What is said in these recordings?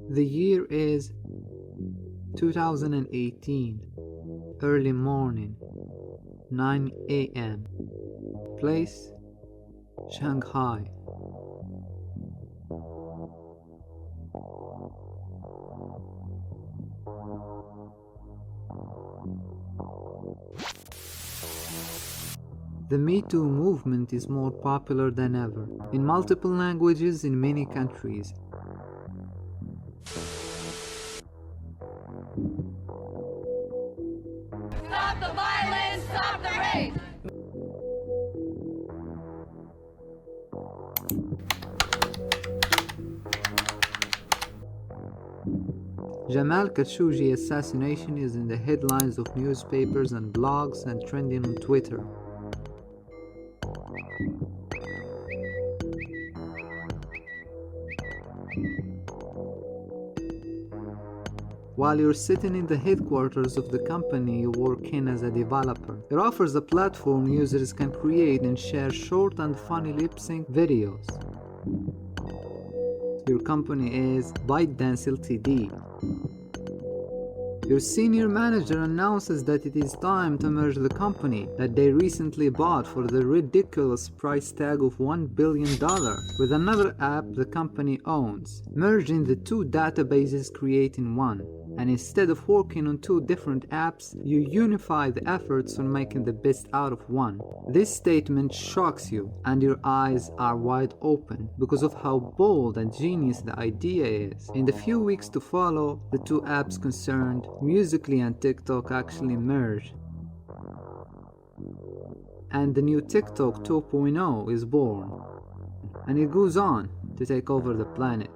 The year is 2018. Early morning, 9 a.m. Place, Shanghai. The Me Too movement is more popular than ever, in multiple languages in many countries. Stop the violence! Stop the rape! Jamal Khashoggi assassination is in the headlines of newspapers and blogs and trending on Twitter. While you're sitting in the headquarters of the company you work in as a developer, it offers a platform users can create and share short and funny lip-sync videos. Your company is ByteDance Ltd. Your senior manager announces that it is time to merge the company that they recently bought for the ridiculous price tag of $1 billion with another app the company owns, merging the two databases creating one. And instead of working on two different apps, you unify the efforts on making the best out of one. This statement shocks you, and your eyes are wide open because of how bold and genius the idea is. In the few weeks to follow, the two apps concerned, Musical.ly and TikTok, actually merge. And the new TikTok 2.0 is born. And it goes on to take over the planet.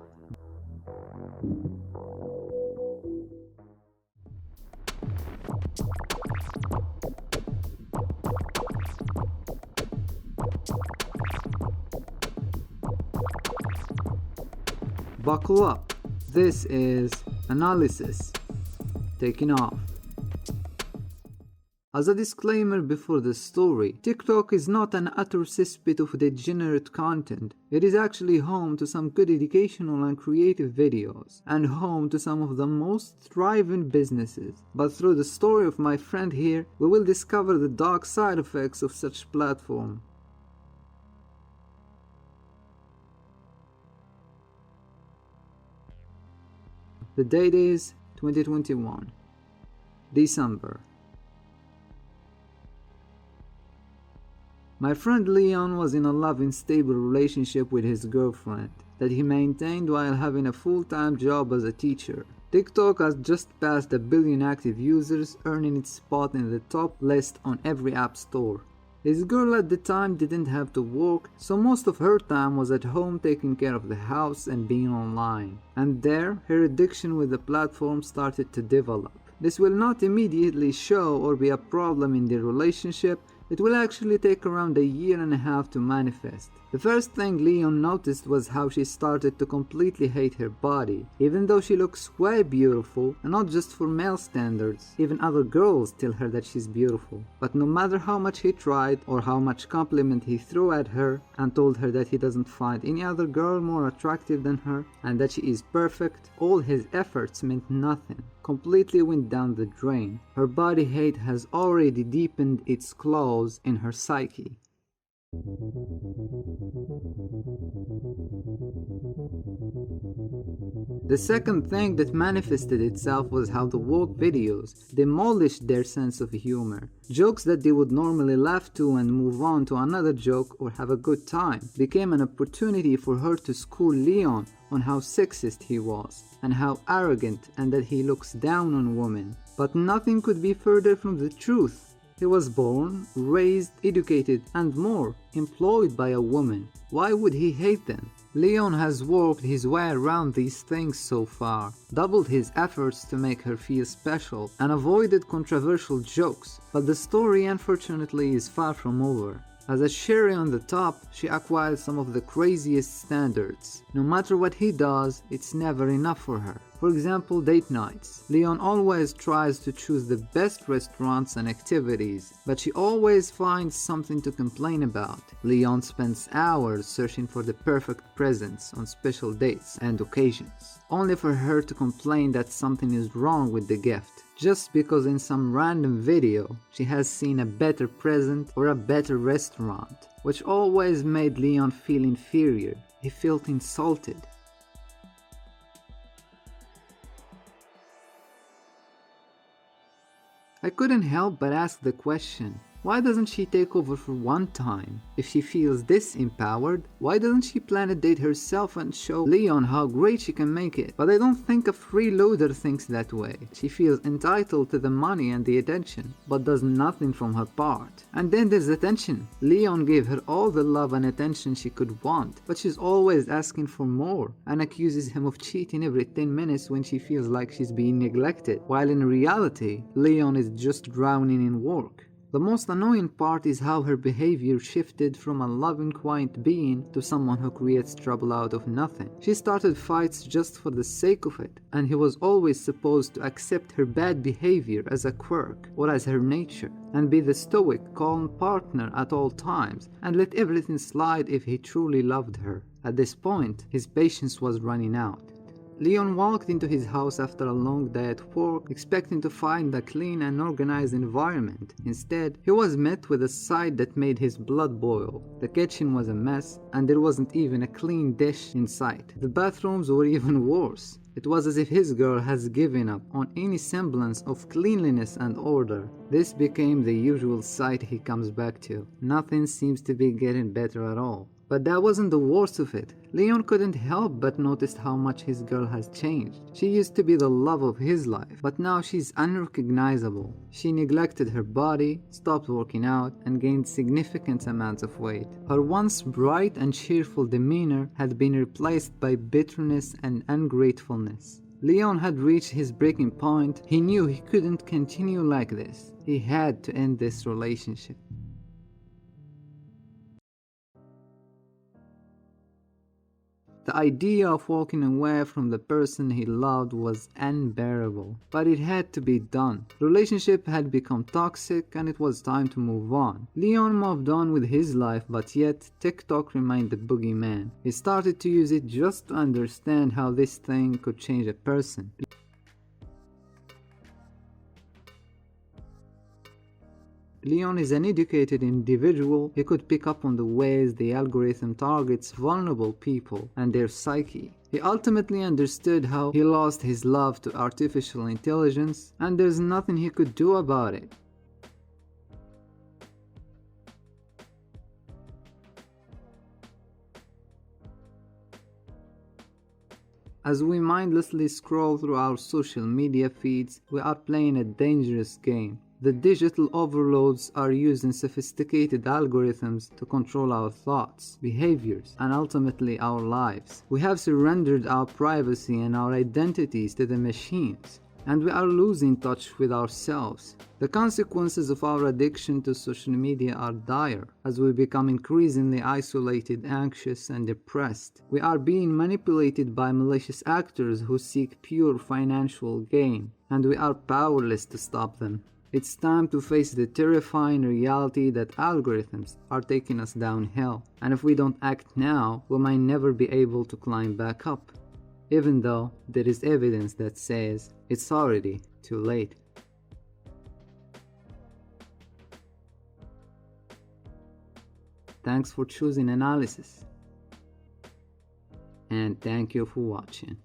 Buckle up. This is Analysis. Taking off. As a disclaimer before the story, TikTok is not an utter cesspit of degenerate content. It is actually home to some good educational and creative videos, and home to some of the most thriving businesses. But through the story of my friend here, we will discover the dark side effects of such platform. The date is 2021, December. My friend Leon was in a loving, stable relationship with his girlfriend that he maintained while having a full-time job as a teacher. TikTok has just passed 1 billion active users, earning its spot in the top list on every app store. His girl at the time didn't have to work, so most of her time was at home taking care of the house and being online. And there, her addiction with the platform started to develop. This will not immediately show or be a problem in their relationship. It will actually take around 1.5 years to manifest. The first thing Leon noticed was how she started to completely hate her body, even though she looks way beautiful, and not just for male standards. Even other girls tell her that she's beautiful. But no matter how much he tried or how much compliment he threw at her and told her that he doesn't find any other girl more attractive than her and that she is perfect, all his efforts meant nothing. Completely went down the drain. Her body hate has already deepened its claws in her psyche. The second thing that manifested itself was how the woke videos demolished their sense of humor. Jokes that they would normally laugh to and move on to another joke or have a good time became an opportunity for her to school Leon on how sexist he was and how arrogant and that he looks down on women. But nothing could be further from the truth. He was born, raised, educated, and more, employed by a woman. Why would he hate them? Leon has worked his way around these things so far, doubled his efforts to make her feel special, and avoided controversial jokes. But the story, unfortunately, is far from over. As a cherry on the top, she acquired some of the craziest standards. No matter what he does, it's never enough for her. For example, date nights. Leon always tries to choose the best restaurants and activities, but she always finds something to complain about. Leon spends hours searching for the perfect presents on special dates and occasions, only for her to complain that something is wrong with the gift, just because in some random video she has seen a better present or a better restaurant, which always made Leon feel inferior. He felt insulted. I couldn't help but ask the question, why doesn't she take over for one time? If she feels this empowered, why doesn't she plan a date herself and show Leon how great she can make it? But I don't think a freeloader thinks that way. She feels entitled to the money and the attention, but does nothing from her part. And then there's attention. Leon gave her all the love and attention she could want, but she's always asking for more and accuses him of cheating every 10 minutes when she feels like she's being neglected, while in reality, Leon is just drowning in work. The most annoying part is how her behavior shifted from a loving, quiet being to someone who creates trouble out of nothing. She started fights just for the sake of it, and he was always supposed to accept her bad behavior as a quirk or as her nature, and be the stoic, calm partner at all times, and let everything slide if he truly loved her. At this point, his patience was running out. Leon walked into his house after a long day at work, expecting to find a clean and organized environment. Instead, he was met with a sight that made his blood boil. The kitchen was a mess, and there wasn't even a clean dish in sight. The bathrooms were even worse. It was as if his girl has given up on any semblance of cleanliness and order. This became the usual sight he comes back to. Nothing seems to be getting better at all. But that wasn't the worst of it. Leon couldn't help but notice how much his girl has changed. She used to be the love of his life, but now she's unrecognizable. She neglected her body, stopped working out, and gained significant amounts of weight. Her once bright and cheerful demeanor had been replaced by bitterness and ungratefulness. Leon had reached his breaking point. He knew he couldn't continue like this. He had to end this relationship. The idea of walking away from the person he loved was unbearable, but it had to be done. The relationship had become toxic and it was time to move on. Leon moved on with his life, but yet TikTok remained the boogeyman. He started to use it just to understand how this thing could change a person. Leon is an educated individual. He could pick up on the ways the algorithm targets vulnerable people and their psyche. He ultimately understood how he lost his love to artificial intelligence, and there's nothing he could do about it. As we mindlessly scroll through our social media feeds, we are playing a dangerous game. The digital overloads are using sophisticated algorithms to control our thoughts, behaviors, and ultimately our lives. We have surrendered our privacy and our identities to the machines, and we are losing touch with ourselves. The consequences of our addiction to social media are dire. As we become increasingly isolated, anxious, and depressed, we are being manipulated by malicious actors who seek pure financial gain, and we are powerless to stop them. It's time to face the terrifying reality that algorithms are taking us downhill, and if we don't act now, we might never be able to climb back up, even though there is evidence that says it's already too late. Thanks for choosing analysis, and thank you for watching.